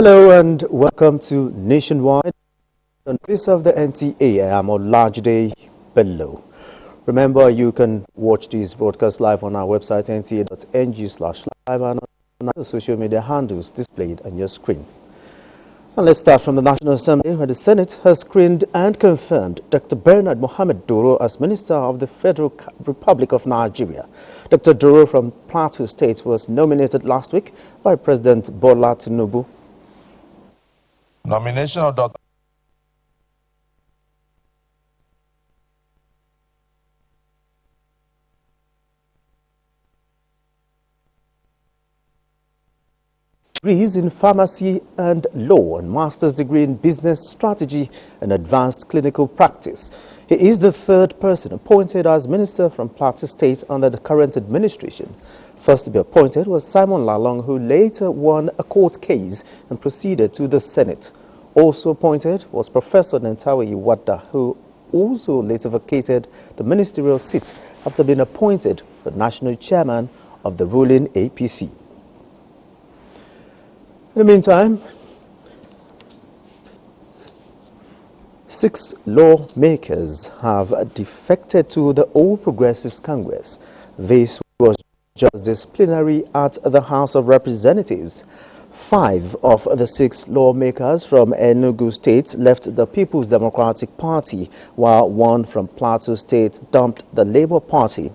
Hello and welcome to Nationwide. On this of the NTA, I am Olajide Bello. Remember, you can watch this broadcast live on our website nta.ng/live and on our social media handles displayed on your screen. And let's start from the National Assembly, where the Senate has screened and confirmed Dr. Bernard Mohammed Doro as Minister of the Federal Republic of Nigeria. Dr. Doro from Plateau State was nominated last week by President Bola Tinubu. Nomination of Dr. Degrees in pharmacy and law and master's degree in business strategy and advanced clinical practice. He is the third person appointed as minister from Plateau State under the current administration. First to be appointed was Simon Lalong, who later won a court case and proceeded to the Senate. Also appointed was Professor Nentawe Iwada, who also later vacated the ministerial seat after being appointed the national chairman of the ruling APC. In the meantime, 6 lawmakers have defected to the All Progressives Congress. This was just disciplinary at the House of Representatives. 5 of the 6 lawmakers from Enugu State left the People's Democratic Party, while 1 from Plateau State dumped the Labour Party.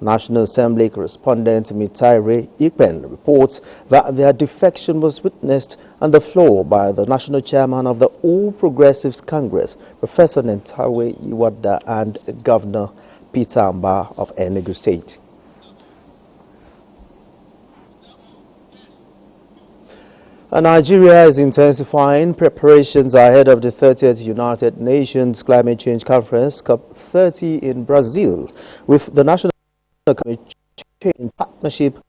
National Assembly correspondent Mitaire Ikpen reports that their defection was witnessed on the floor by the national chairman of the All Progressives Congress, Professor Nentawe Iwada, and Governor Peter Amba of Enugu State. Nigeria is intensifying preparations ahead of the 30th United Nations Climate Change Conference, COP30 in Brazil, with the National Climate Change Partnership with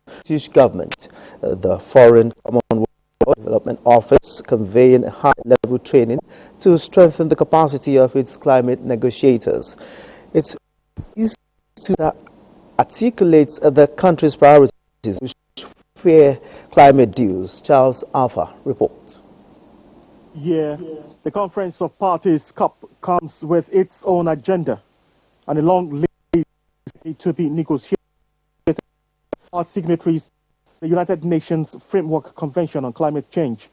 the British government. The Foreign Commonwealth Development Office conveying high-level training to strengthen the capacity of its climate negotiators. It is to articulate the country's priorities, which fair climate deals. Charles Alpha reports. Yeah, the Conference of Parties COP comes with its own agenda and a long list to be negotiated. Our signatories, the United Nations Framework Convention on Climate Change,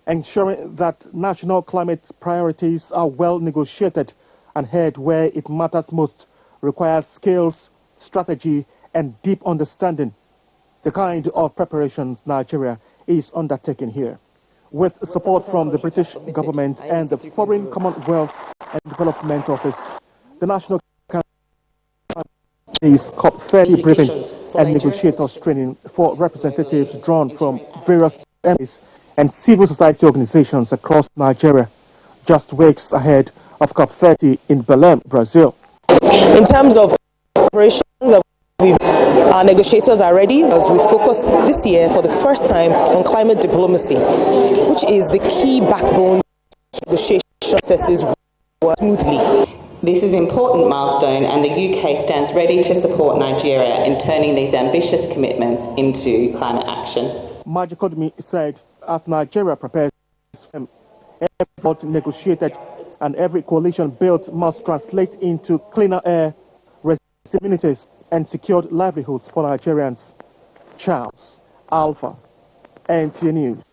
ensuring that national climate priorities are well negotiated and heard where it matters most, requires skills, strategy, and deep understanding. The kind of preparations Nigeria is undertaking here. With support from the British government and the Foreign Commonwealth and Development Office, the National is COP30 briefing and negotiators training for representatives drawn from various entities and civil society organizations across Nigeria, just weeks ahead of COP30 in Belém, Brazil. In terms of preparations, our negotiators are ready as we focus this year for the first time on climate diplomacy, which is the key backbone of negotiation processes work smoothly. This is an important milestone, and the UK stands ready to support Nigeria in turning these ambitious commitments into climate action. Maji Kodumi said, as Nigeria prepares, every vote negotiated and every coalition built must translate into cleaner air, communities, and secured livelihoods for Nigerians. Charles Alpha, NTA News.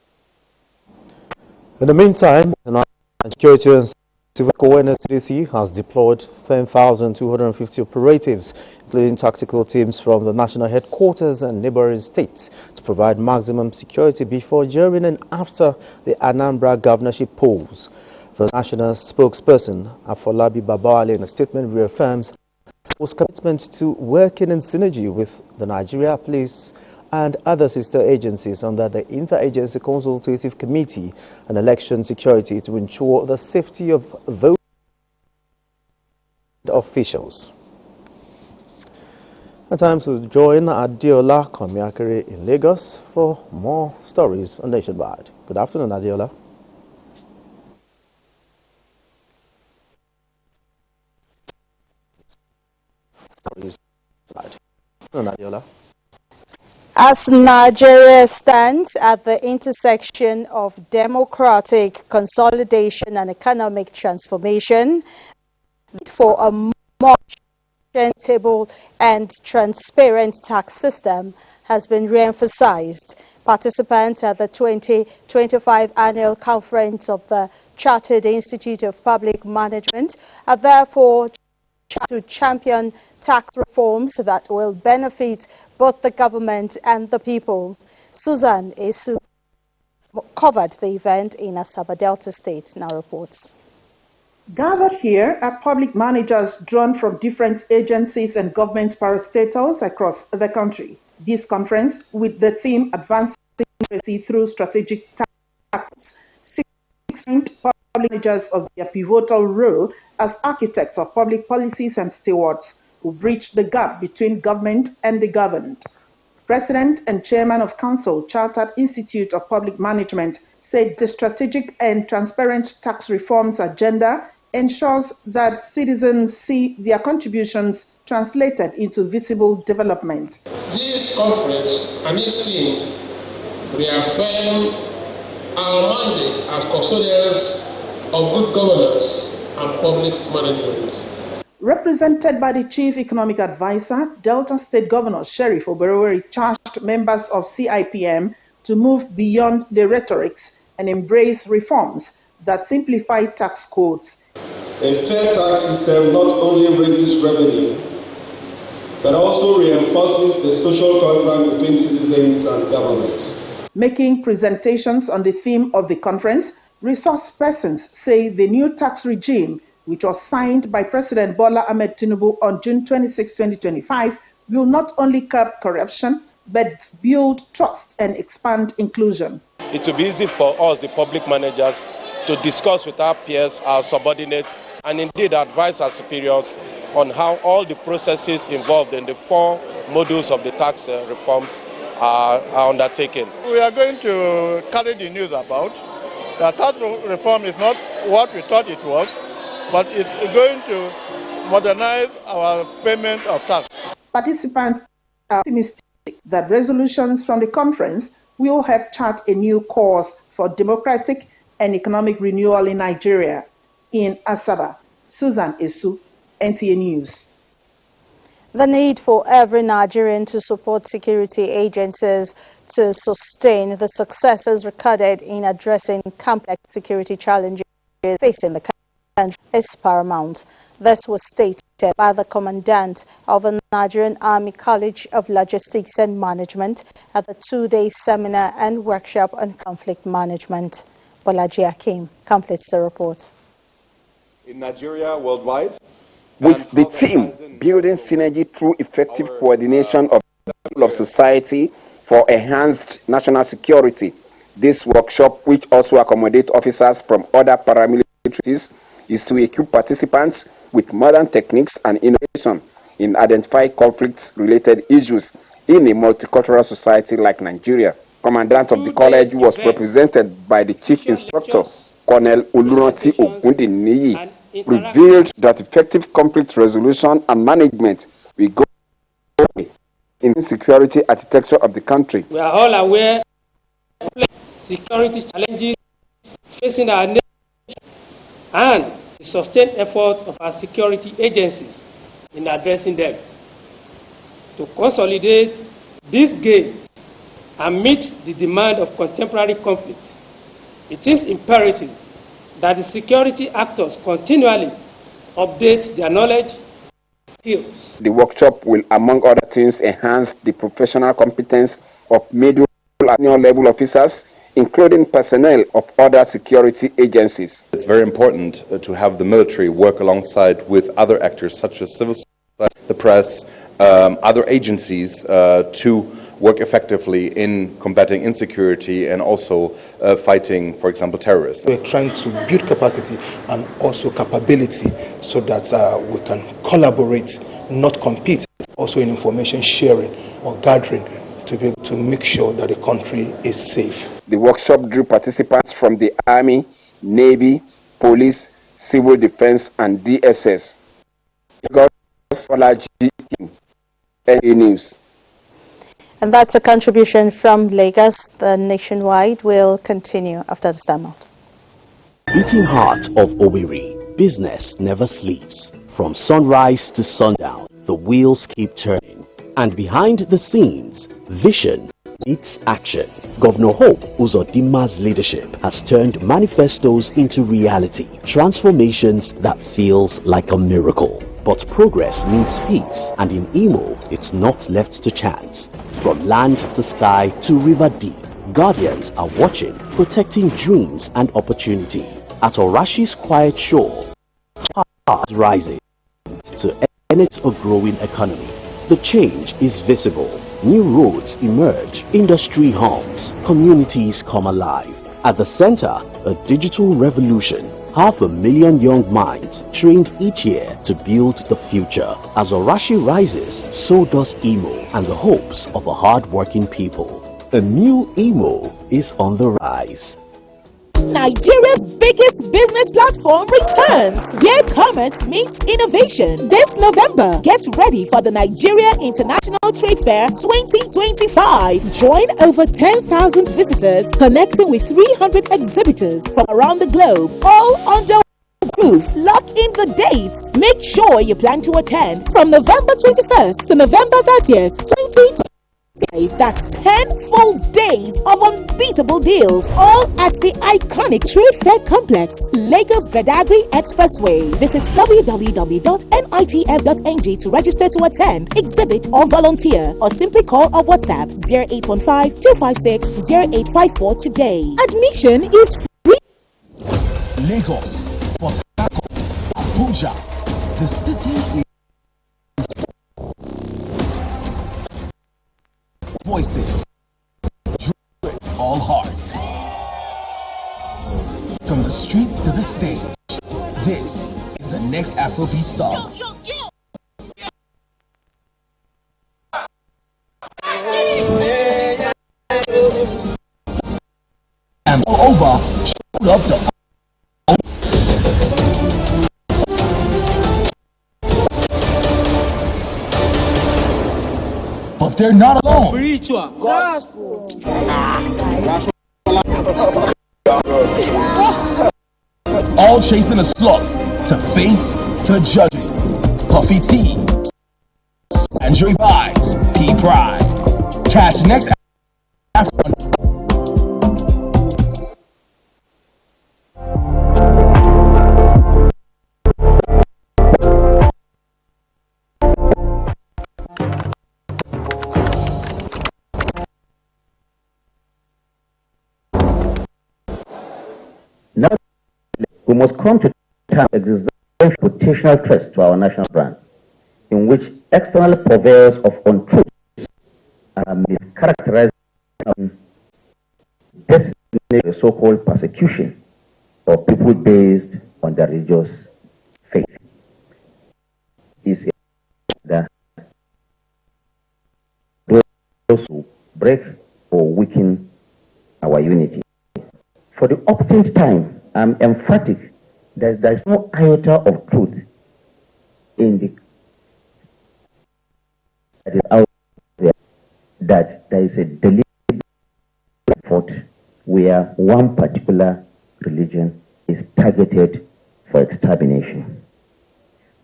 In the meantime, the Security and Civil CDC has deployed 10,250 operatives, including tactical teams from the national headquarters and neighboring states, to provide maximum security before, during, and after the Anambra governorship polls. The national spokesperson, Afolabi Babawale, in a statement reaffirms his commitment to working in synergy with the Nigeria Police and other sister agencies under the Interagency Consultative Committee on Election Security to ensure the safety of voting officials. At times to join Adiola Komiakere in Lagos for more stories on Nationwide. Good afternoon, Adiola. As Nigeria stands at the intersection of democratic consolidation and economic transformation, for a more accountable and transparent tax system has been re-emphasized. Participants at the 2025 Annual Conference of the Chartered Institute of Public Management are therefore to champion tax reforms that will benefit both the government and the people. Susan Esu covered the event in Asaba Delta State, now reports. Gathered here are public managers drawn from different agencies and government parastatals across the country. This conference, with the theme Advancing Democracy Through Strategic Tactics, 6 public managers of their pivotal role as architects of public policies and stewards who bridge the gap between government and the governed. President and Chairman of Council, Chartered Institute of Public Management, said the strategic and transparent tax reforms agenda ensures that citizens see their contributions translated into visible development. This conference and its team reaffirm our mandate as custodians of good governance and public management. Represented by the Chief Economic Advisor, Delta State Governor Sheriff Oberoweri charged members of CIPM to move beyond the rhetorics and embrace reforms that simplify tax codes. A fair tax system not only raises revenue, but also reinforces the social contract between citizens and governments. Making presentations on the theme of the conference, resource persons say the new tax regime, which was signed by President Bola Ahmed Tinubu on June 26, 2025, will not only curb corruption, but build trust and expand inclusion. It will be easy for us, the public managers, to discuss with our peers, our subordinates, and indeed advise our superiors on how all the processes involved in the 4 modules of the tax reforms are undertaken. We are going to carry the news about that tax reform is not what we thought it was, but it's going to modernize our payment of tax. Participants are optimistic that resolutions from the conference will help chart a new course for democratic and economic renewal in Nigeria. In Asaba, Susan Esu, NTA News. The need for every Nigerian to support security agencies to sustain the successes recorded in addressing complex security challenges facing the country is paramount. This was stated by the Commandant of the Nigerian Army College of Logistics and Management at the 2-day seminar and workshop on conflict management. Bolaji Akim completes the report. In Nigeria, worldwide, with the team building synergy through effective coordination of society for enhanced national security. This workshop, which also accommodates officers from other paramilitaries, is to equip participants with modern techniques and innovation in identifying conflict-related issues in a multicultural society like Nigeria. Commandant of the college was represented by the Chief Instructor, Colonel Oluranti Ogundiniyi, revealed that effective conflict resolution and management will go in the security architecture of the country. We are all aware of security challenges facing our nation and the sustained effort of our security agencies in addressing them. To consolidate these gains and meet the demand of contemporary conflict, it is imperative that the security actors continually update their knowledge and skills. The workshop will, among other things, enhance the professional competence of middle and senior level officers, including personnel of other security agencies. It's very important to have the military work alongside with other actors such as civil society, the press, other agencies to work effectively in combating insecurity and also fighting, for example, terrorism. We're trying to build capacity and also capability so that we can collaborate, not compete, also in information sharing or gathering to be able to make sure that the country is safe. The workshop drew participants from the Army, Navy, Police, Civil Defense and DSS. NTA News. And that's a contribution from Lagos. The Nationwide will continue after this time out. Beating heart of Owerri, business never sleeps. From sunrise to sundown, the wheels keep turning. And behind the scenes, vision meets action. Governor Hope Uzodimma's leadership has turned manifestos into reality, transformations that feels like a miracle. But progress needs peace, and in Imo, it's not left to chance. From land to sky to river deep, guardians are watching, protecting dreams and opportunity. At Orashi's quiet shore, heart rising to energy a growing economy. The change is visible. New roads emerge, industry hums, communities come alive. At the center, a digital revolution. 500,000 young minds trained each year to build the future. As Orashi rises, so does Imo and the hopes of a hard-working people. A new Imo is on the rise. Nigeria's biggest business platform returns, where commerce meets innovation. This November, get ready for the Nigeria International Trade Fair 2025. Join over 10,000 visitors, connecting with 300 exhibitors from around the globe, all under roof. Lock in the dates. Make sure you plan to attend from November 21st to November 30th, 2020. That's 10 full days of unbeatable deals, all at the iconic Trade Fair Complex, Lagos Badagry Expressway. Visit www.nitf.ng to register to attend, exhibit, or volunteer, or simply call or WhatsApp 0815-256-0854 today. Admission is free. Lagos, Port Harcourt, Abuja, the city is voices, all heart. From the streets to the stage, this is the next Afrobeat star. And all over, showed up to but they're not alone. Spiritual gospel. All chasing a slot to face the judges. Puffy T, Andrew Vibes, P Pride. Catch next Afro. Now, we must come to terms with existential reputational threats to our national brand, in which external purveyors of untruths are mischaracterized and designate a so-called persecution of people based on their religious faith. Is that those who break or weaken our unity. For the opportune time, I'm emphatic that there is no iota of truth in the that is out there, that there is a deliberate effort where one particular religion is targeted for extermination.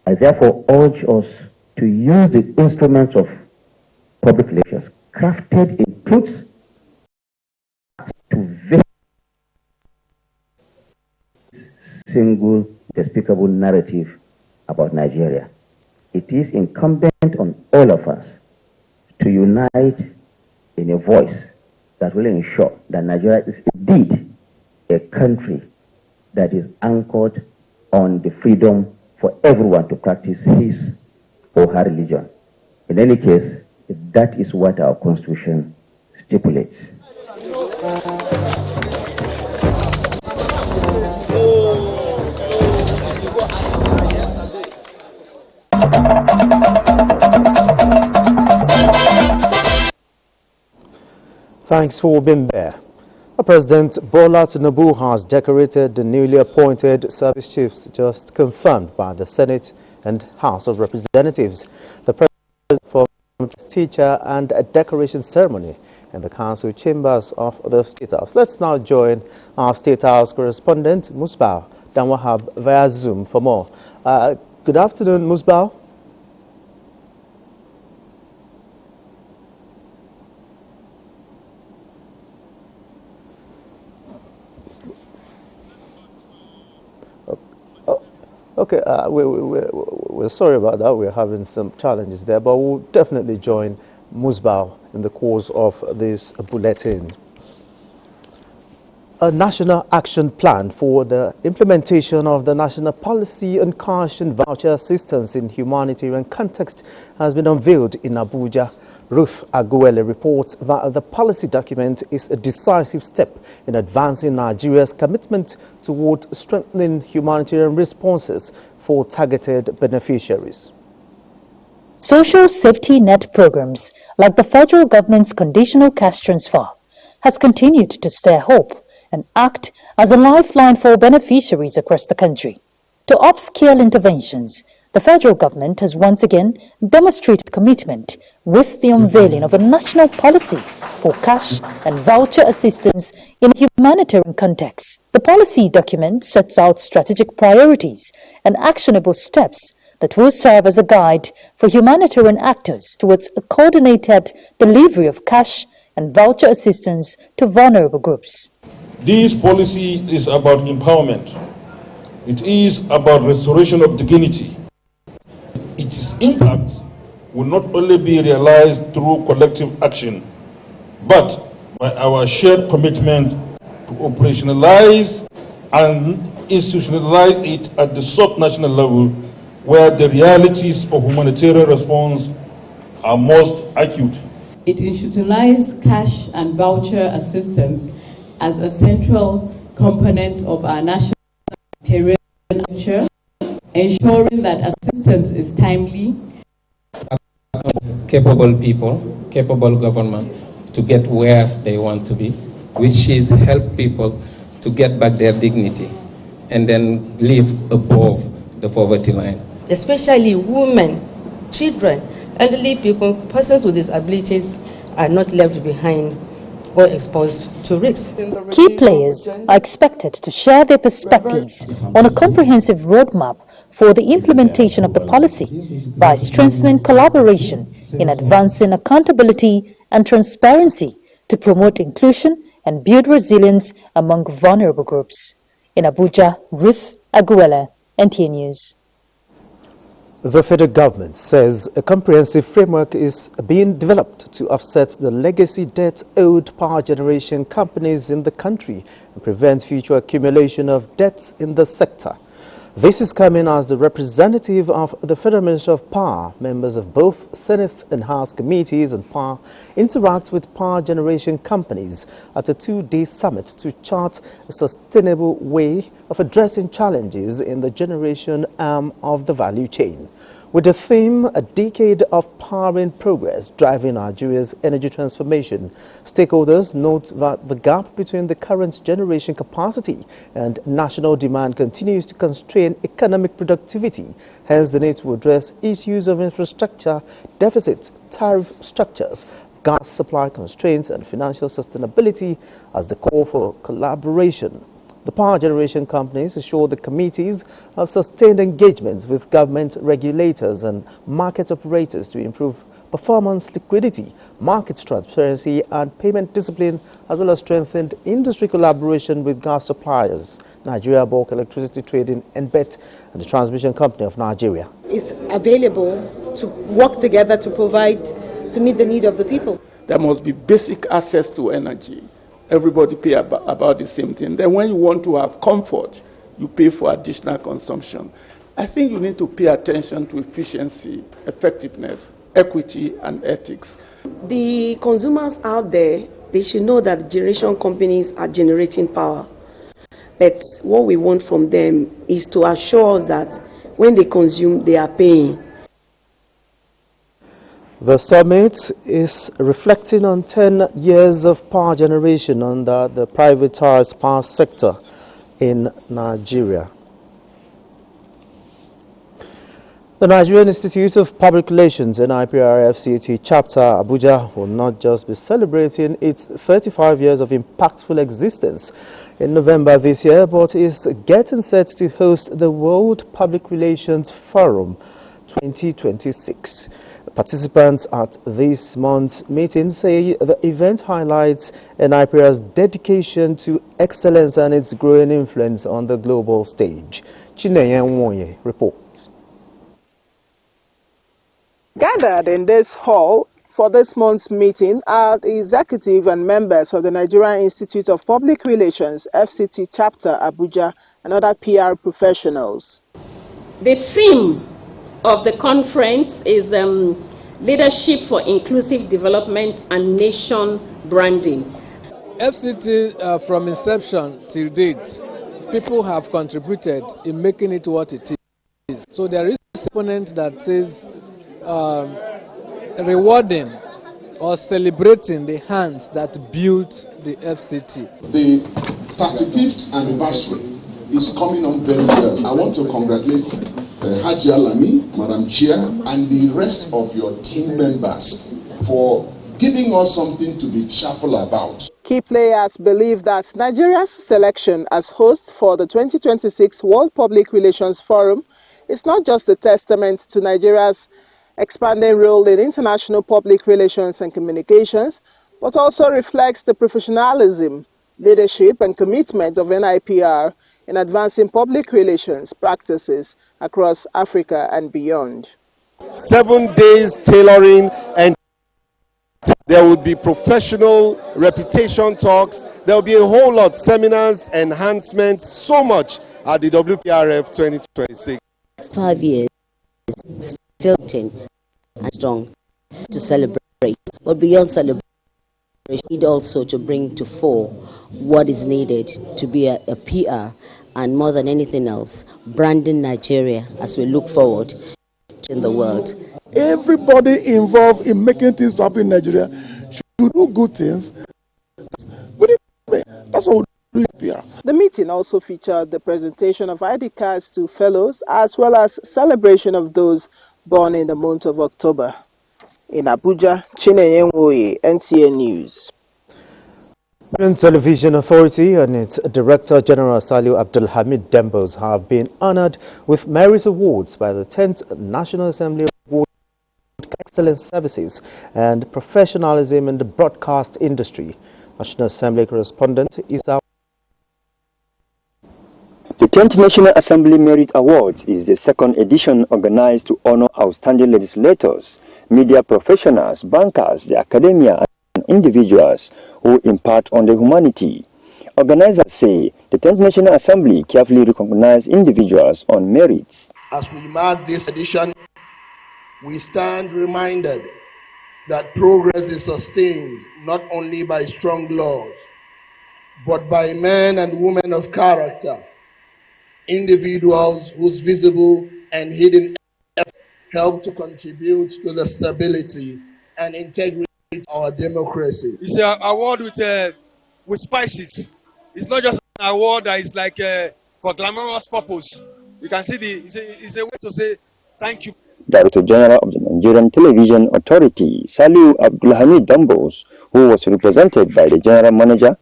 I therefore urge us to use the instruments of public relations crafted in truths to single despicable narrative about Nigeria. It is incumbent on all of us to unite in a voice that will ensure that Nigeria is indeed a country that is anchored on the freedom for everyone to practice his or her religion. In any case, that is what our Constitution stipulates. Thanks for being there. President Bola Tinubu has decorated the newly appointed service chiefs, just confirmed by the Senate and House of Representatives. The President for teacher and a decoration ceremony in the council chambers of the State House. Let's now join our State House correspondent, Musbah Danwahab, via Zoom for more. Good afternoon, Musbah. Okay, we're sorry about that. We're having some challenges there, but we'll definitely join Musbah in the course of this bulletin. A national action plan for the implementation of the national policy on cash and voucher assistance in humanitarian context has been unveiled in Abuja. Ruth Aguele reports that the policy document is a decisive step in advancing Nigeria's commitment toward strengthening humanitarian responses for targeted beneficiaries. Social safety net programs, like the federal government's conditional cash transfer, has continued to stir hope and act as a lifeline for beneficiaries across the country. To upscale interventions, the federal government has once again demonstrated commitment with the unveiling of a national policy for cash and voucher assistance in a humanitarian context. The policy document sets out strategic priorities and actionable steps that will serve as a guide for humanitarian actors towards a coordinated delivery of cash and voucher assistance to vulnerable groups. This policy is about empowerment. It is about restoration of dignity. Its impact will not only be realized through collective action, but by our shared commitment to operationalize and institutionalize it at the subnational level, where the realities of humanitarian response are most acute. It institutionalized cash and voucher assistance as a central component of our national humanitarian culture, ensuring that assistance is timely. Capable people, capable government to get where they want to be, which is help people to get back their dignity and then live above the poverty line. Especially women, children, elderly people, persons with disabilities are not left behind or exposed to risks. Key players are expected to share their perspectives on a comprehensive roadmap for the implementation of the policy by strengthening collaboration in advancing accountability and transparency to promote inclusion and build resilience among vulnerable groups. In Abuja, Ruth Aguele, NTA News. The federal government says a comprehensive framework is being developed to offset the legacy debt owed power generation companies in the country and prevent future accumulation of debts in the sector. This is coming as the representative of the Federal Minister of Power, members of both Senate and House committees on power, interact with power generation companies at a two-day summit to chart a sustainable way of addressing challenges in the generation arm of the value chain. With the theme, A Decade of Power in Progress, Driving Nigeria's Energy Transformation, stakeholders note that the gap between the current generation capacity and national demand continues to constrain economic productivity, hence the need to address issues of infrastructure deficits, tariff structures, gas supply constraints and financial sustainability as the call for collaboration. The power generation companies assure the committees of sustained engagements with government regulators and market operators to improve performance, liquidity, market transparency and payment discipline, as well as strengthened industry collaboration with gas suppliers, Nigeria Bulk Electricity Trading, NBET, and the Transmission Company of Nigeria. It's available to work together to meet the need of the people. There must be basic access to energy. Everybody pay about the same thing. Then when you want to have comfort, you pay for additional consumption. I think you need to pay attention to efficiency, effectiveness, equity, and ethics. The consumers out there, they should know that generation companies are generating power. But what we want from them is to assure us that when they consume, they are paying. The summit is reflecting on 10 years of power generation under the privatized power sector in Nigeria. The Nigerian Institute of Public Relations NIPR FCT chapter Abuja will not just be celebrating its 35 years of impactful existence in November this year, but is getting set to host the World Public Relations Forum 2026. Participants at this month's meeting say the event highlights NIPR's dedication to excellence and its growing influence on the global stage. Chineye Nwoye reports. Gathered in this hall for this month's meeting are the executive and members of the Nigerian Institute of Public Relations FCT chapter Abuja and other PR professionals. The theme of the conference is Leadership for Inclusive Development and Nation Branding. FCT from inception till date, people have contributed in making it what it is. So there is a component that says rewarding or celebrating the hands that built the FCT. The 35th anniversary is coming on very well. I want to congratulate Haji Alami, Madam Chair, and the rest of your team members for giving us something to be cheerful about. Key players believe that Nigeria's selection as host for the 2026 World Public Relations Forum is not just a testament to Nigeria's expanding role in international public relations and communications, but also reflects the professionalism, leadership, and commitment of NIPR in advancing public relations practices across Africa and beyond. 7 days tailoring, and there would be professional reputation talks. There will be a whole lot, seminars, enhancements, so much at the WPRF 2026. 5 years, still and strong to celebrate, but beyond celebration, we need also to bring to fore what is needed to be a PR, and more than anything else, branding Nigeria as we look forward in the world. Everybody involved in making things happen in Nigeria should do good things. That's what we do here. The meeting also featured the presentation of ID cards to fellows, as well as celebration of those born in the month of October. In Abuja, Chineye Nwoye, NTA News. Nigerian Television Authority and its Director General Saliu Abdulhamid Dembos have been honored with merit awards by the 10th National Assembly Award for Excellence Services and Professionalism in the Broadcast Industry. National Assembly correspondent Isa. The 10th National Assembly Merit Awards is the second edition organized to honor outstanding legislators, media professionals, bankers, the academia, and individuals who impart on the humanity. Organizers say the 10th National Assembly carefully recognizes individuals on merits. As we mark this edition, we stand reminded that progress is sustained not only by strong laws, but by men and women of character, individuals whose visible and hidden efforts help to contribute to the stability and integrity of our democracy. It's an award with spices. It's not just an award that is like for glamorous purpose. You can see it's a way to say thank you. Director General of the Nigerian Television Authority, Saliu Abdulhamid Dembos, who was represented by the General Manager,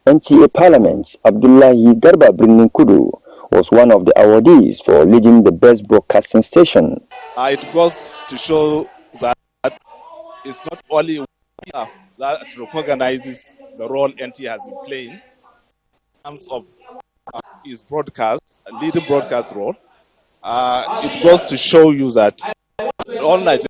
NTA Parliament, Abdullahi Garba Birnin Kudu, was one of the awardees for leading the best broadcasting station. It goes to show that it's not only enough that recognizes the role NTA has been playing in terms of his broadcast, leading broadcast role. It goes to show you that all Nigerians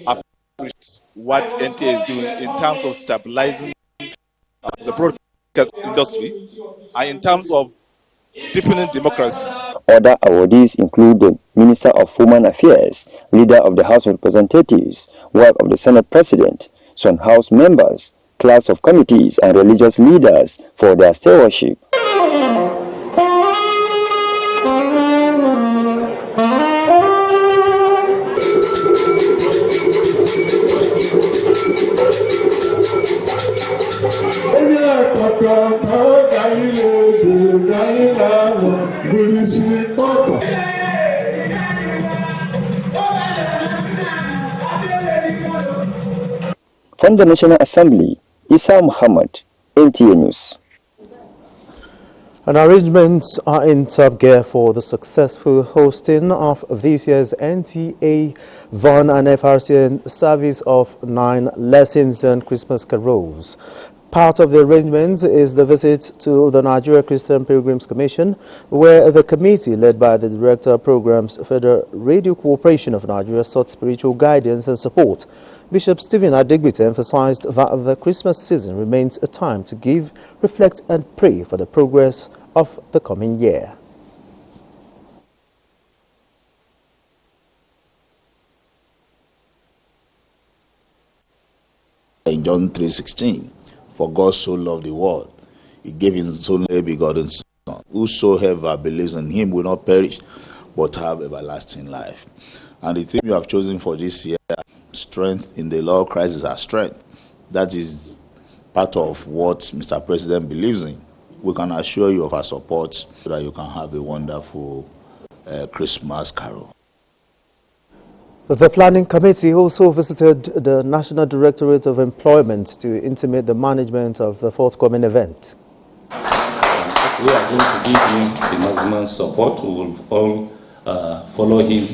appreciate what NTA is doing in terms of stabilizing the broadcast industry and in terms of deepening democracy. Other awardees include the Minister of Human Affairs, Leader of the House of Representatives, wife of the Senate President, some House members, clerks of committees, and religious leaders for their stewardship. From the National Assembly, Isa Muhammad, NTA News. And arrangements are in top gear for the successful hosting of this year's NTA, VON and FRCN service of 9 lessons and Christmas carols. Part of the arrangements is the visit to the Nigeria Christian Pilgrims Commission, where the committee, led by the Director of Programs, Federal Radio Corporation of Nigeria, sought spiritual guidance and support. Bishop Stephen Adegbite emphasized that the Christmas season remains a time to give, reflect and pray for the progress of the coming year. In John 3:16, for God so loved the world, he gave his only begotten Son. Whosoever believes in him will not perish, but have everlasting life. And the theme you have chosen for this year, strength in the Lord Christ is our strength. That is part of what Mr. President believes in. We can assure you of our support so that you can have a wonderful Christmas carol. The Planning Committee also visited the National Directorate of Employment to intimate the management of the forthcoming event. We are going to give him the maximum support. We will all follow him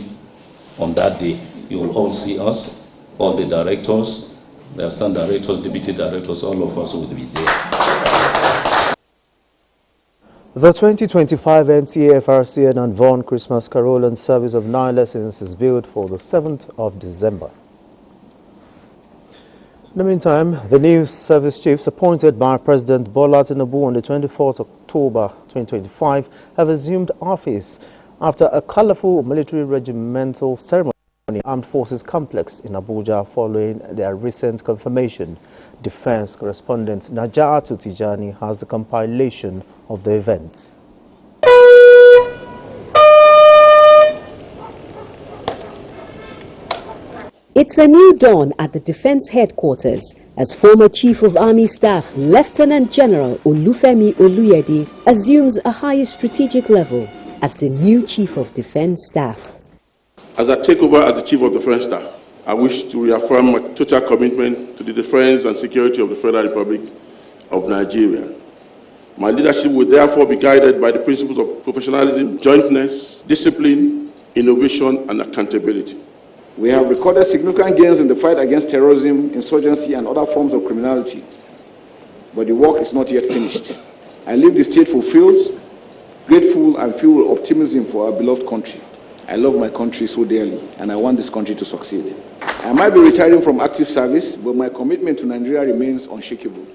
on that day. You will all see us, all the directors, the assistant directors, deputy directors, all of us will be there. The 2025 NTA, FRCN and VON Christmas Carol and service of 9 lessons is billed for the 7th of December. In the meantime, the new service chiefs appointed by President Bola Tinubu on the 24th October 2025 have assumed office after a colorful military regimental ceremony in the Armed Forces Complex in Abuja following their recent confirmation. Defense correspondent Najatu Tijani has the compilation of the events. It's a new dawn at the Defense Headquarters as former Chief of Army Staff Lieutenant General Olufemi Oluyede assumes a higher strategic level as the new Chief of Defense Staff. As I take over as the Chief of Defense Staff, I wish to reaffirm my total commitment to the defense and security of the Federal Republic of Nigeria. My leadership will therefore be guided by the principles of professionalism, jointness, discipline, innovation, and accountability. We have recorded significant gains in the fight against terrorism, insurgency, and other forms of criminality, but the work is not yet finished. I leave the state fulfilled, grateful, and filled with optimism for our beloved country. I love my country so dearly, and I want this country to succeed. I might be retiring from active service, but my commitment to Nigeria remains unshakable.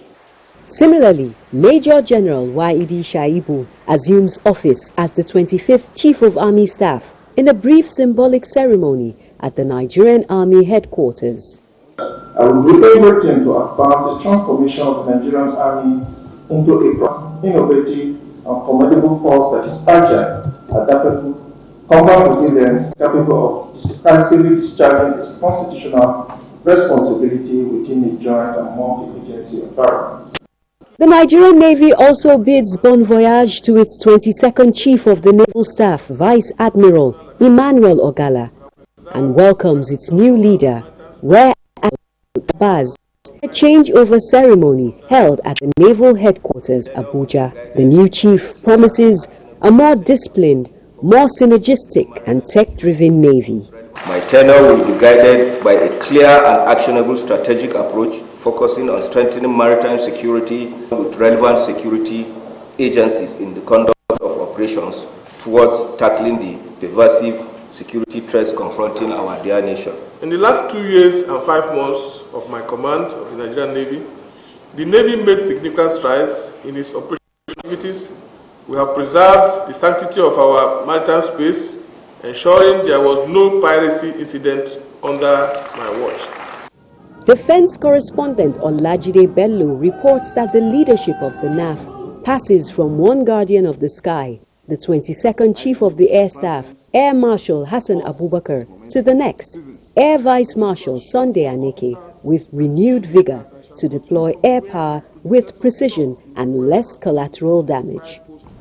Similarly, Major General Waidi Shaibu assumes office as the 25th Chief of Army Staff in a brief symbolic ceremony at the Nigerian Army Headquarters. I will be able to advance the transformation of the Nigerian Army into a innovative and formidable force that is agile, adaptable, combat resilience, capable of decisively discharging its constitutional responsibility within a joint and multi-agency environment. The Nigerian Navy also bids bon voyage to its 22nd Chief of the Naval Staff, Vice Admiral Emmanuel Ogala, and welcomes its new leader, Rear Admiral Baz. A changeover ceremony held at the Naval Headquarters, Abuja. The new chief promises a more disciplined, more synergistic and tech-driven Navy. My tenure will be guided by a clear and actionable strategic approach focusing on strengthening maritime security with relevant security agencies in the conduct of operations towards tackling the pervasive security threats confronting our dear nation. In the last 2 years and 5 months of my command of the Nigerian Navy, the Navy made significant strides in its operational activities. We have preserved the sanctity of our maritime space, ensuring there was no piracy incident under my watch. Defense correspondent Olajide Bello reports that the leadership of the NAF passes from one guardian of the sky, the 22nd Chief of the Air Staff, Air Marshal Hassan Abubakar, to the next, Air Vice Marshal Sunday Aneke, with renewed vigor to deploy air power with precision and less collateral damage.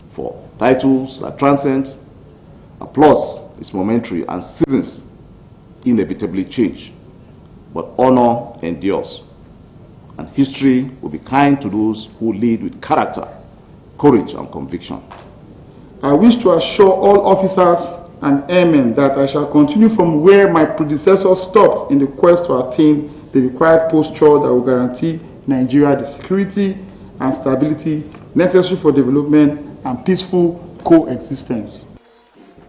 For titles are transient, applause is momentary, and seasons inevitably change, but honor endures. and history will be kind to those who lead with character, courage, and conviction. I wish to assure all officers and airmen that I shall continue from where my predecessors stopped in the quest to attain the required posture that will guarantee Nigeria the security and stability necessary for development and peaceful coexistence.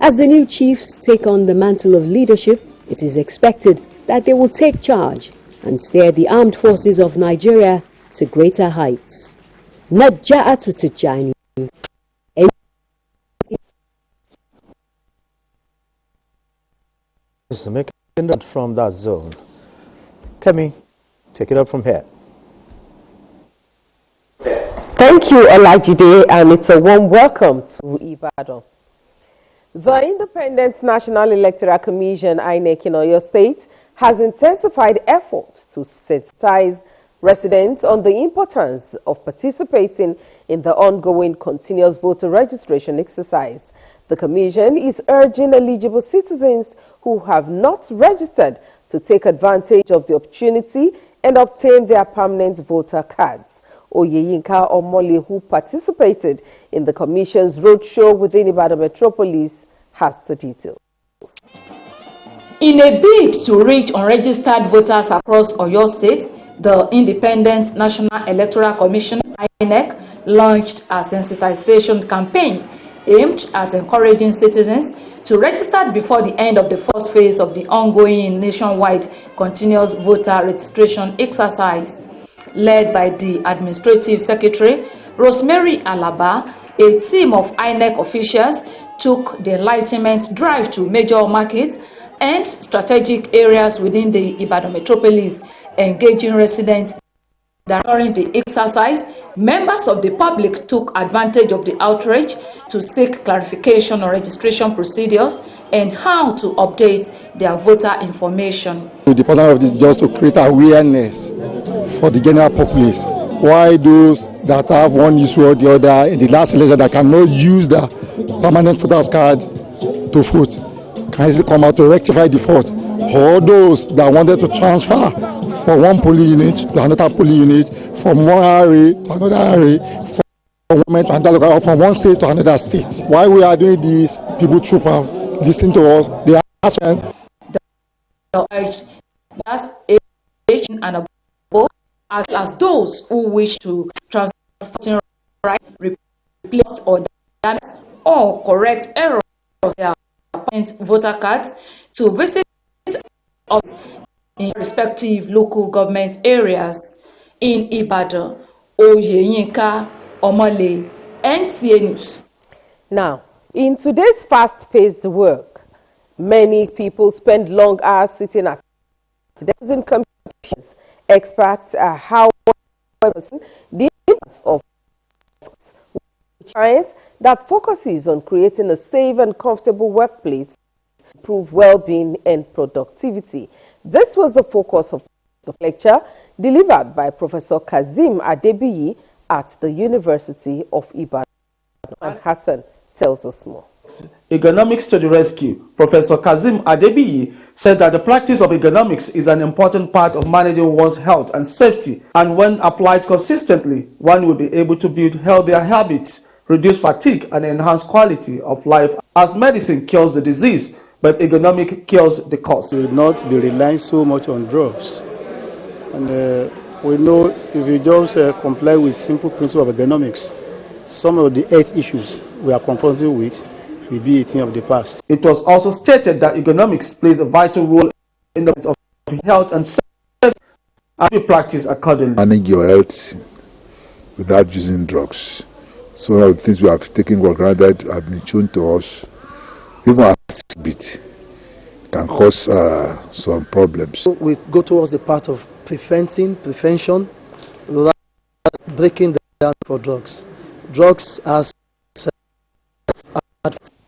As the new chiefs take on the mantle of leadership, it is expected that they will take charge and steer the armed forces of Nigeria to greater heights. Naja'atu Tijani. Making it from that zone. Kemi, take it up from here. Thank you, Olajide, and it's a warm welcome to Ibadan. The Independent National Electoral Commission, INEC in Oyo State, has intensified efforts to sensitize residents on the importance of participating in the ongoing continuous voter registration exercise. The Commission is urging eligible citizens who have not registered to take advantage of the opportunity and obtain their permanent voter cards. Oyeyinka Omole, who participated in the Commission's roadshow within Ibadan Metropolis, has the details. In a bid to reach unregistered voters across Oyo State, the Independent National Electoral Commission, INEC, launched a sensitization campaign aimed at encouraging citizens to register before the end of the first phase of the ongoing nationwide continuous voter registration exercise. Led by the Administrative Secretary, Rosemary Alaba, a team of INEC officials took the enlightenment drive to major markets and strategic areas within the Ibadan metropolis, engaging residents. During the exercise, members of the public took advantage of the outreach to seek clarification on registration procedures and how to update their voter information. The purpose of this is just to create awareness for the general populace. Why those that have one issue or the other in the last election that cannot use the permanent voters card to vote can easily come out to rectify the fault. Or those that wanted to transfer from one polling unit to another polling unit, from one area to another area, from one to another local, or from one state to another state. While we are doing this, people troop out, listen to us, they are asking. That's age and above, as well as those who wish to transfer right, replace or damage or correct errors of their voter cards to visit us in respective local government areas. In Ibadan, Oyeyinka Omole, NTA News. Now, in today's fast-paced work, many people spend long hours sitting at using computers. Experts are how the importance of science that focuses on creating a safe and comfortable workplace, improve well-being and productivity. This was the focus of the lecture delivered by Professor Kazim Adebiyi at the University of Ibadan. And Hassan tells us more. Ergonomics to the rescue. Professor Kazim Adebiyi said that the practice of ergonomics is an important part of managing one's health and safety, and when applied consistently, one will be able to build healthier habits, reduce fatigue, and enhance quality of life, as medicine cures the disease, but ergonomic cures the cause. We will not be relying so much on drugs. And we know if you just comply with simple principle of ergonomics, some of the health issues we are confronted with will be a thing of the past. It was also stated that ergonomics plays a vital role in the of health and safety, and we practice accordingly. Manage your health without using drugs. Some of the things we have taken for granted have been shown to us, even a bit, can cause some problems. We go towards the path of prevention, rather than breaking down for drugs. Drugs as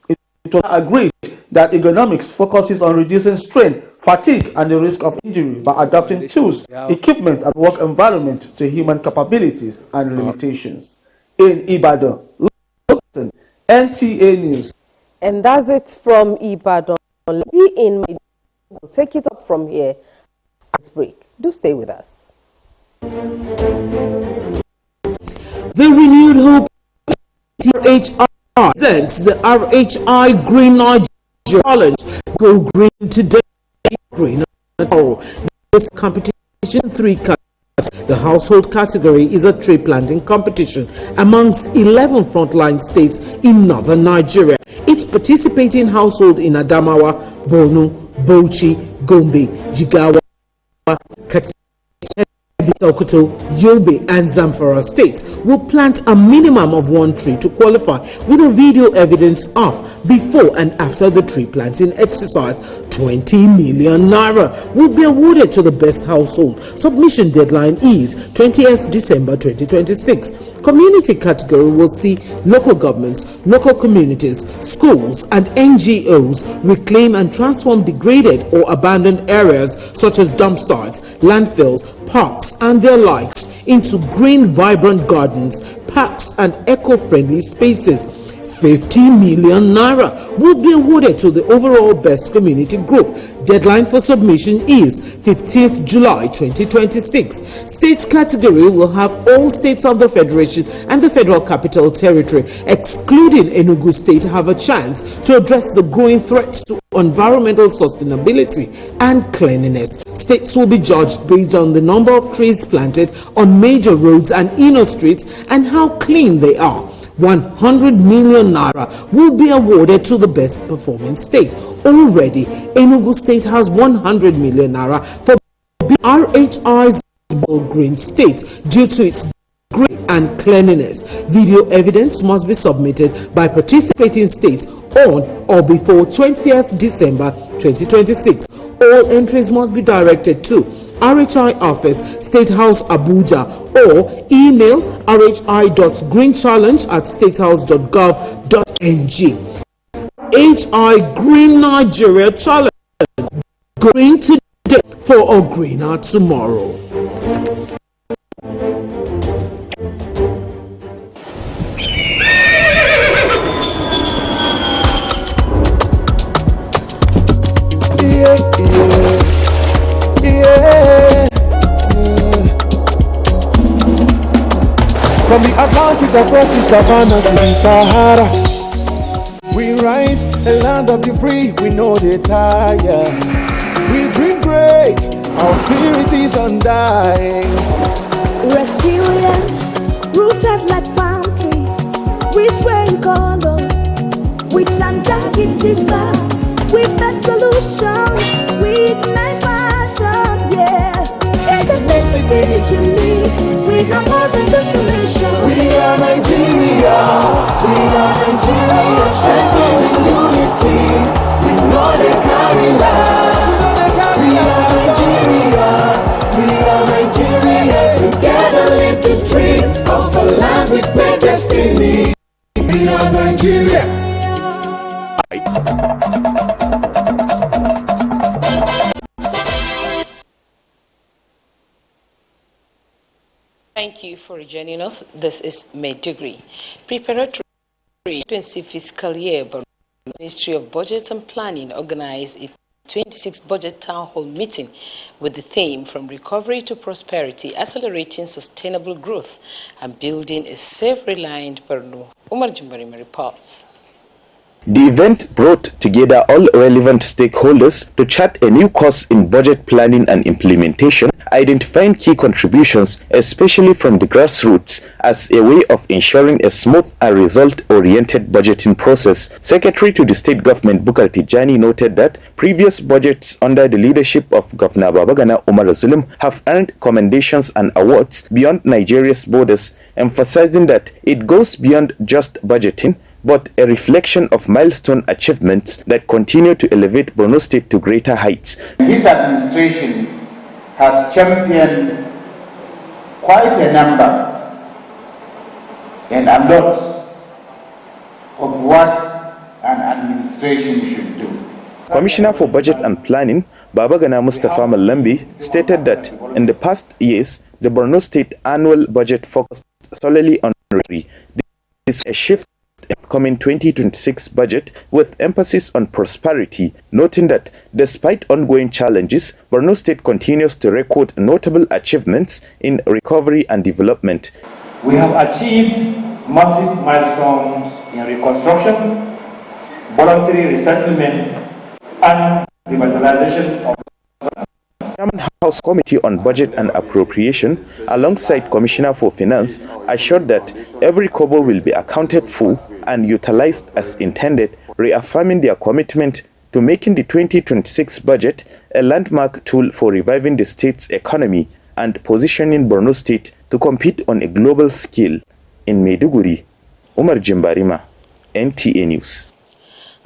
it was agreed that ergonomics focuses on reducing strain, fatigue, and the risk of injury by adapting tools, equipment, and work environment to human capabilities and limitations. In Ibadan, NTA News. And that's it from Ibadan. We'll take it up from here. Let's break. Do stay with us. The renewed hope RHI presents the RHI Green Nigeria Challenge. Go green today, green tomorrow. This competition 3 categories. The household category is a tree planting competition amongst 11 frontline states in northern Nigeria. Each participating household in Adamawa, Borno, Bauchi, Gombe, Jigawa, Katsina, Sokoto, Yobe and Zamfara states will plant a minimum of 1 tree to qualify, with a video evidence of before and after the tree planting exercise. 20 million naira will be awarded to the best household. Submission deadline is 20th December 2026. Community category will see local governments, local communities, schools and NGOs reclaim and transform degraded or abandoned areas such as dump sites, landfills, parks and their likes into green, vibrant gardens, parks and eco-friendly spaces. 50 million naira will be awarded to the overall best community group. Deadline for submission is 15th July 2026. States category will have all states of the Federation and the Federal Capital Territory, excluding Enugu State, have a chance to address the growing threats to environmental sustainability and cleanliness. States will be judged based on the number of trees planted on major roads and inner streets and how clean they are. 100 million naira will be awarded to the best performing state. Already, Enugu State has 100 million naira for RHI's green state due to its green and cleanliness. Video evidence must be submitted by participating states on or before 20th December 2026. All entries must be directed to RHI Office, State House, Abuja, or email rhi.greenchallenge@statehouse.gov.ng. HI Green Nigeria Challenge. Green today for a greener tomorrow. From the Atlantic across the savannah to the Sahara, we rise, a land of the free, we know they tire. We dream great, our spirit is undying. Resilient, rooted like palm tree, we sway in colors, with undying demand. We make solutions, we ignite passion, yeah. Ethnicity is unique, we have more than just a nation. We are Nigeria, strengthened in unity. We know they carry love. We are Nigeria, together live the dream of a land with great destiny. We are Nigeria. Thank you for joining us. This is Medigri. Preparatory fiscal year, but the Ministry of Budget and Planning organized a 26th Budget Town Hall meeting with the theme From Recovery to Prosperity, Accelerating Sustainable Growth and Building a Self-Reliant Borno. Umar Jumbarima reports. The event brought together all relevant stakeholders to chart a new course in budget planning and implementation, identifying key contributions, especially from the grassroots, as a way of ensuring a smooth and result-oriented budgeting process. Secretary to the State Government Bukar Tijani noted that previous budgets under the leadership of Governor Babagana Umar Zulum have earned commendations and awards beyond Nigeria's borders, emphasizing that it goes beyond just budgeting, but a reflection of milestone achievements that continue to elevate Borno State to greater heights. This administration has championed quite a number and a lot of what an administration should do. Commissioner for Budget and Planning, Babagana Mustafa Malambi, stated that in the past years, the Borno State annual budget focused solely on recovery. This is a shift the upcoming 2026 budget with emphasis on prosperity, noting that despite ongoing challenges, Borno State continues to record notable achievements in recovery and development. We have achieved massive milestones in reconstruction, voluntary resettlement, and revitalization of Chairman House Committee on Budget and Appropriation, alongside Commissioner for Finance, assured that every kobo will be accounted for and utilized as intended, reaffirming their commitment to making the 2026 budget a landmark tool for reviving the state's economy and positioning Borno State to compete on a global scale. In Maiduguri, Umar Jimbarima, NTA News.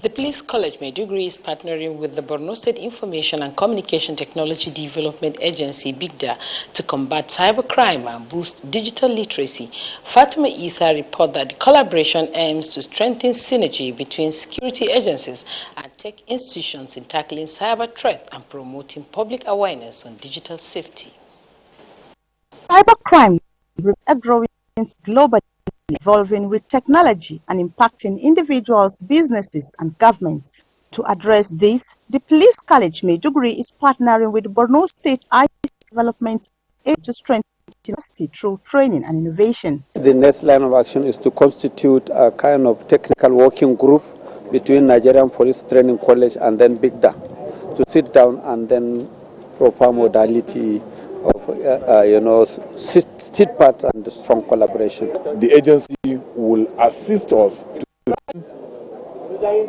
The Police College Maiduguri is partnering with the Borno State Information and Communication Technology Development Agency, BIGDA, to combat cybercrime and boost digital literacy. Fatima Isa reports that the collaboration aims to strengthen synergy between security agencies and tech institutions in tackling cyber threat and promoting public awareness on digital safety. Cybercrime is a growing global, evolving with technology and impacting individuals, businesses, and governments. To address this, the Police College Maiduguri is partnering with Borno State IT Development to strengthen capacity through training and innovation. The next line of action is to constitute a kind of technical working group between Nigerian Police Training College and then BIGDA to sit down and then proper modality of sit part and strong collaboration. The agency will assist us to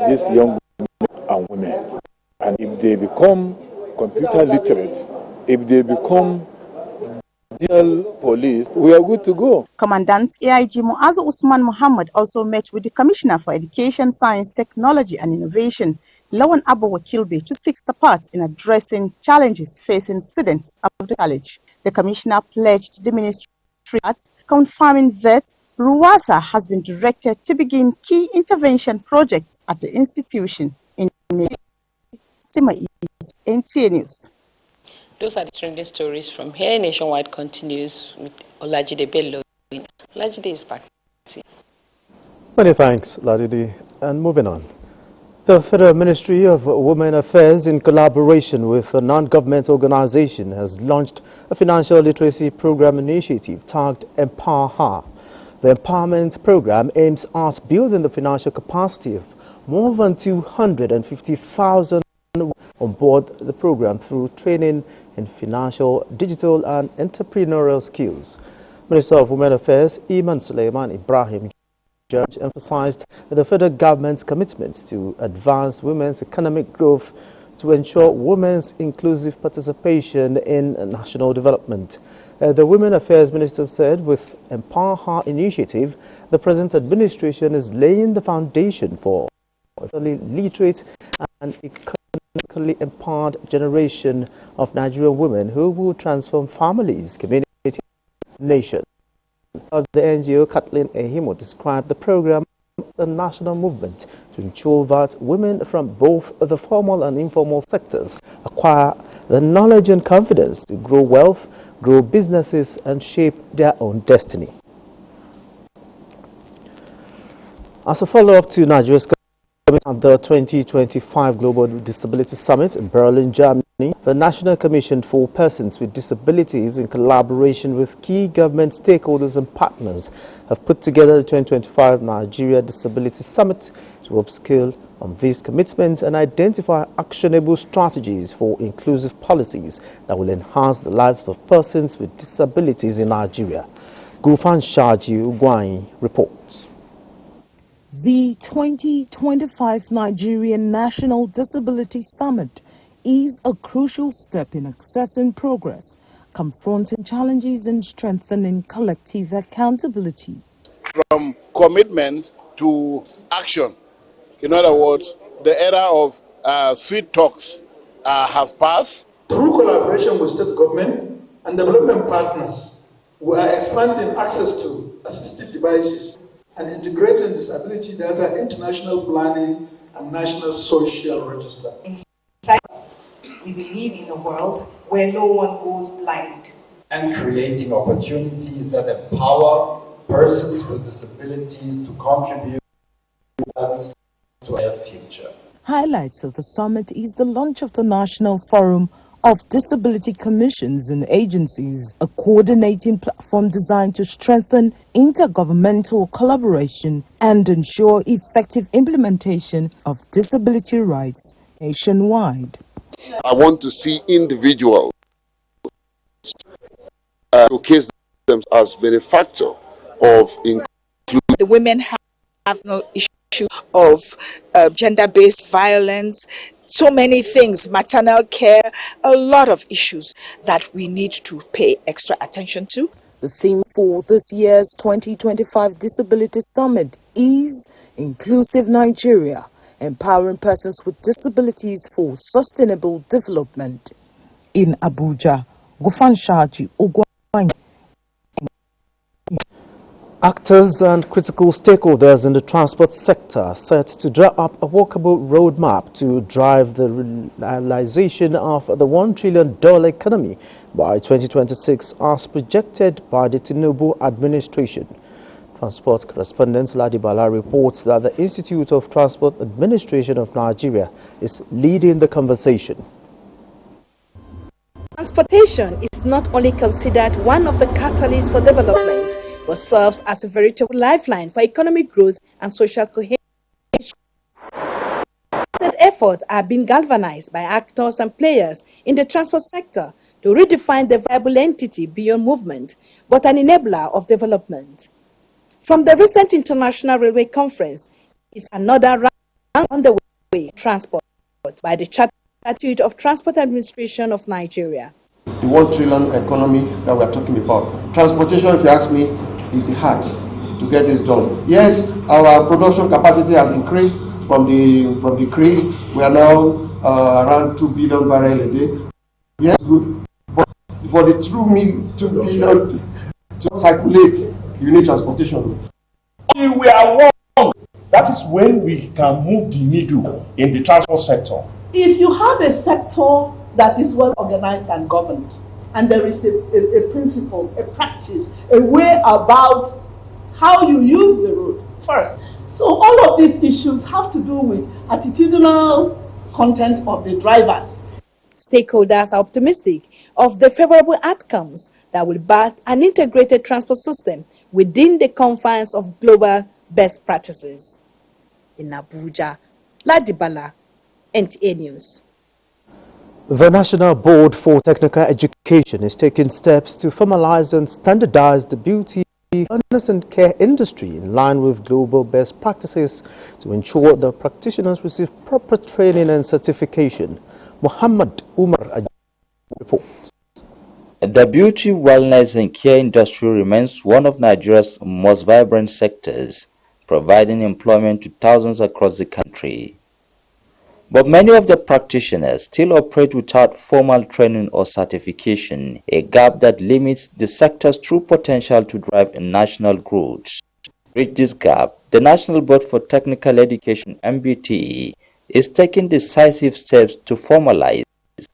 these young men and women, and if they become computer literate, if they become digital police, we are good to go. Commandant AIG Muazu Usman Muhammad also met with the Commissioner for Education, Science, Technology and Innovation, Lawan Abu Wakilbe, to seek support in addressing challenges facing students of the college. The Commissioner pledged the Ministry confirming that RUWASA has been directed to begin key intervention projects at the institution. In NTA News. Those are the trending stories from here. Nationwide continues with Olajide Bello. Olajide is back. Many thanks, Olajide. And moving on. The Federal Ministry of Women Affairs, in collaboration with a non-government organization, has launched a financial literacy program initiative tagged Empower Her. The empowerment program aims at building the financial capacity of more than 250,000 on board the program through training in financial, digital and entrepreneurial skills. Minister of Women Affairs Iman Suleiman Ibrahim Judge emphasized the federal government's commitment to advance women's economic growth to ensure women's inclusive participation in national development. The Women Affairs Minister said with Empower Her initiative, the present administration is laying the foundation for a literate and economically empowered generation of Nigerian women who will transform families, communities, and nations. The NGO Kathleen Ehimo described the program as a national movement to ensure that women from both the formal and informal sectors acquire the knowledge and confidence to grow wealth, grow businesses and shape their own destiny. As a follow-up to Nigeria's at the 2025 Global Disability Summit in Berlin, Germany, the National Commission for Persons with Disabilities, in collaboration with key government stakeholders and partners, have put together the 2025 Nigeria Disability Summit to upscale on these commitments and identify actionable strategies for inclusive policies that will enhance the lives of persons with disabilities in Nigeria. Gufan Shaji Ugwai reports. The 2025 Nigerian National Disability Summit is a crucial step in accessing progress, confronting challenges and strengthening collective accountability. From commitments to action. In other words, the era of sweet talks has passed. Through collaboration with state government and development partners, we are expanding access to assistive devices and integrating disability data into national planning and national social register. In science, we believe in a world where no one goes blind. And creating opportunities that empower persons with disabilities to contribute advance to our future. Highlights of the summit is the launch of the National Forum of Disability Commissions and Agencies, a coordinating platform designed to strengthen intergovernmental collaboration and ensure effective implementation of disability rights nationwide. I want to see individuals showcase themselves as benefactor of inclusion. The women have no issue of gender-based violence, so many things, maternal care, a lot of issues that we need to pay extra attention to. The theme for this year's 2025 Disability Summit is Inclusive Nigeria, empowering persons with disabilities for sustainable development. In Abuja, Gufanshaji Ogwany. Actors and critical stakeholders in the transport sector are set to draw up a workable roadmap to drive the realization of the $1 trillion economy by 2026 as projected by the Tinubu administration. Transport correspondent Ladibala reports that the Institute of Transport Administration of Nigeria is leading the conversation. Transportation is not only considered one of the catalysts for development, but serves as a veritable lifeline for economic growth and social cohesion. Efforts are being galvanized by actors and players in the transport sector to redefine the viable entity beyond movement, but an enabler of development. From the recent International Railway Conference is another round on the way transport by the Chartered Institute of Transport Administration of Nigeria. The $1 trillion economy that we are talking about. Transportation, if you ask me, is the heart to get this done. Yes, our production capacity has increased from the creek. We are now around 2 billion barrels a day. Yes, good. But for the 2 billion to circulate, you need transportation. We are wrong. That is when we can move the needle in the transport sector. If you have a sector that is well organized and governed, and there is a principle, a practice, a way about how you use the road first. So all of these issues have to do with attitudinal content of the drivers. Stakeholders are optimistic of the favorable outcomes that will birth an integrated transport system within the confines of global best practices. In Abuja, Ladibala, NTA News. The National Board for Technical Education is taking steps to formalize and standardize the beauty, wellness and care industry in line with global best practices to ensure the practitioners receive proper training and certification. Muhammad Umar reports. The beauty, wellness and care industry remains one of Nigeria's most vibrant sectors, providing employment to thousands across the country. But many of the practitioners still operate without formal training or certification, a gap that limits the sector's true potential to drive national growth. To bridge this gap, the National Board for Technical Education (NBTE) is taking decisive steps to formalize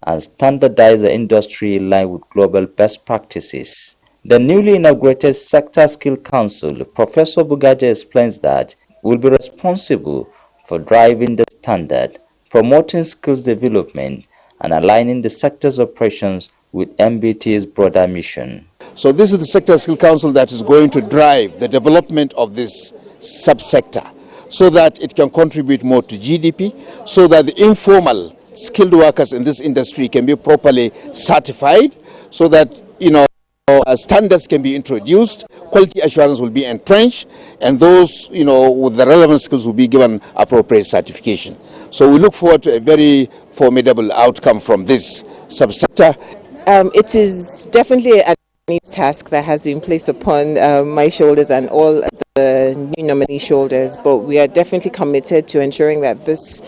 and standardize the industry in line with global best practices. The newly inaugurated Sector Skill Council, Professor Bugaja explains that, will be responsible for driving the standard, promoting skills development, and aligning the sector's operations with NBT's broader mission. So this is the Sector Skill Council that is going to drive the development of this subsector so that it can contribute more to GDP, so that the informal skilled workers in this industry can be properly certified, so that, standards can be introduced, quality assurance will be entrenched, and those, with the relevant skills will be given appropriate certification. So we look forward to a very formidable outcome from this subsector. It is definitely a task that has been placed upon my shoulders and all the new nominee shoulders, but we are definitely committed to ensuring that this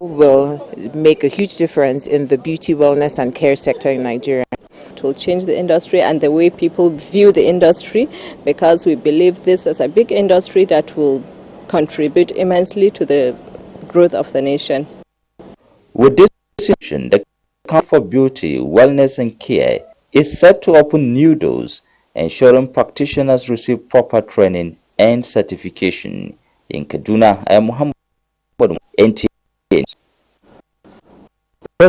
will make a huge difference in the beauty, wellness and care sector in Nigeria. It will change the industry and the way people view the industry, because we believe this is a big industry that will contribute immensely to the growth of the nation. With this decision, the Council for Beauty, Wellness and Care is set to open new doors, ensuring practitioners receive proper training and certification. In Kaduna, I am Muhammad NTA.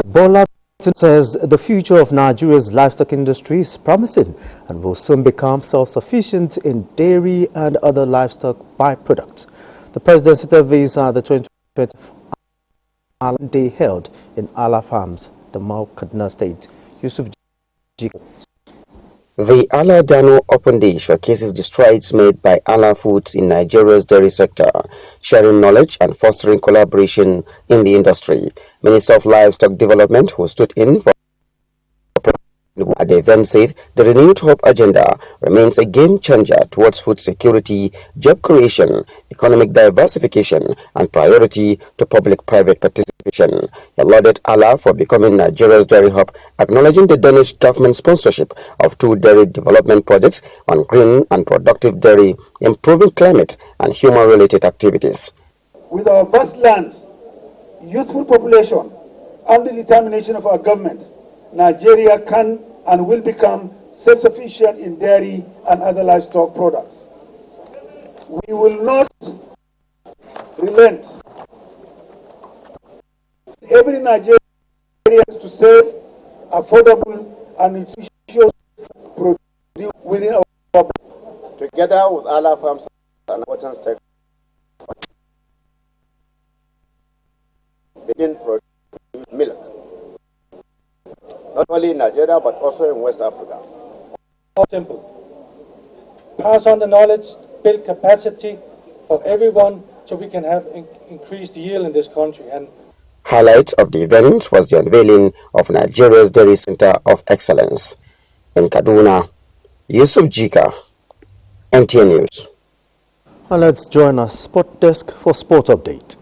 Bola says the future of Nigeria's livestock industry is promising and will soon become self-sufficient in dairy and other livestock byproducts. The president said these are the 2020 Island Day held in Ala Farms, the Kaduna State. Yusuf G. The Ala Dano Open Day showcases the strides made by Ala Foods in Nigeria's dairy sector, sharing knowledge and fostering collaboration in the industry. Minister of Livestock Development, who stood in for at the event, said the renewed hope agenda remains a game changer towards food security, job creation, economic diversification, and priority to public-private participation. He lauded Ala for becoming Nigeria's dairy hub, acknowledging the Danish government sponsorship of 2 dairy development projects on green and productive dairy, improving climate and human-related activities. With our vast land, youthful population, and the determination of our government, Nigeria can and will become self-sufficient in dairy and other livestock products. We will not relent. Every Nigerian to save affordable and nutritious produce within our. Together with Ala Farms and important stakeholders, begin produce milk. Not only in Nigeria, but also in West Africa. Simple. Pass on the knowledge, build capacity for everyone so we can have increased yield in this country. And highlight of the event was the unveiling of Nigeria's Dairy Center of Excellence. In Kaduna, Yusuf Jika, NTA News. And let's join our sport desk for sport update.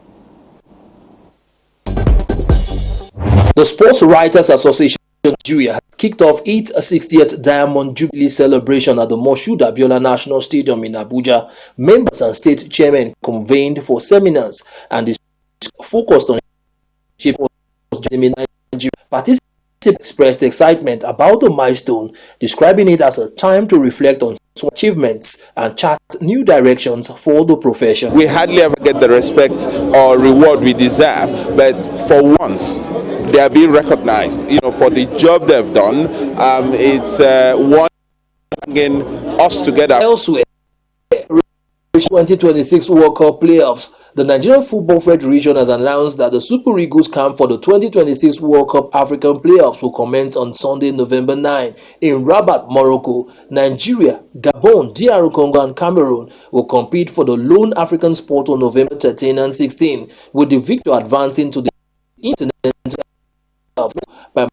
The Sports Writers Association Nigeria has kicked off its 60th Diamond Jubilee celebration at the Moshood Abiola National Stadium in Abuja. Members and state chairmen convened for seminars and focused on Nigeria. Participants expressed excitement about the milestone, describing it as a time to reflect on achievements and chart new directions for the profession. We hardly ever get the respect or reward we deserve, but for once they are being recognized, for the job they've done. It's one bringing us together. Elsewhere, 2026 World Cup playoffs. The Nigerian Football Federation has announced that the Super Eagles camp for the 2026 World Cup African playoffs will commence on Sunday, November 9 in Rabat, Morocco. Nigeria, Gabon, DR Congo, and Cameroon will compete for the Lone African Sport on November 13 and 16, with the victor advancing to the Intercontinental by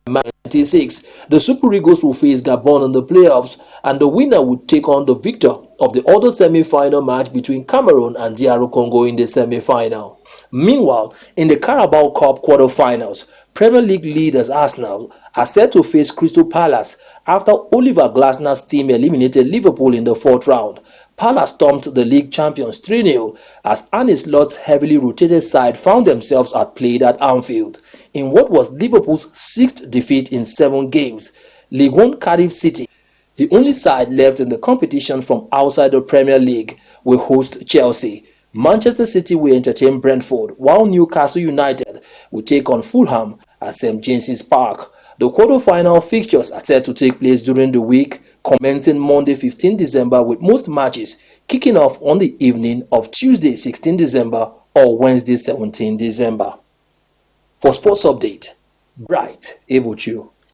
96. The Super Eagles will face Gabon in the playoffs, and the winner would take on the victor of the other semi-final match between Cameroon and DR Congo in the semi-final. Meanwhile, in the Carabao Cup quarter-finals, Premier League leaders Arsenal are set to face Crystal Palace after Oliver Glasner's team eliminated Liverpool in the 4th round. Palace stomped the league champions 3-0 as Arne Slot's heavily rotated side found themselves outplayed at Anfield in what was Liverpool's 6th defeat in 7 games. League One Cardiff City, the only side left in the competition from outside the Premier League, will host Chelsea. Manchester City will entertain Brentford, while Newcastle United will take on Fulham at St. James's Park. The quarter-final fixtures are set to take place during the week, commencing Monday 15 December with most matches kicking off on the evening of Tuesday 16 December or Wednesday 17 December. For Sports Update, Bright Ebochu.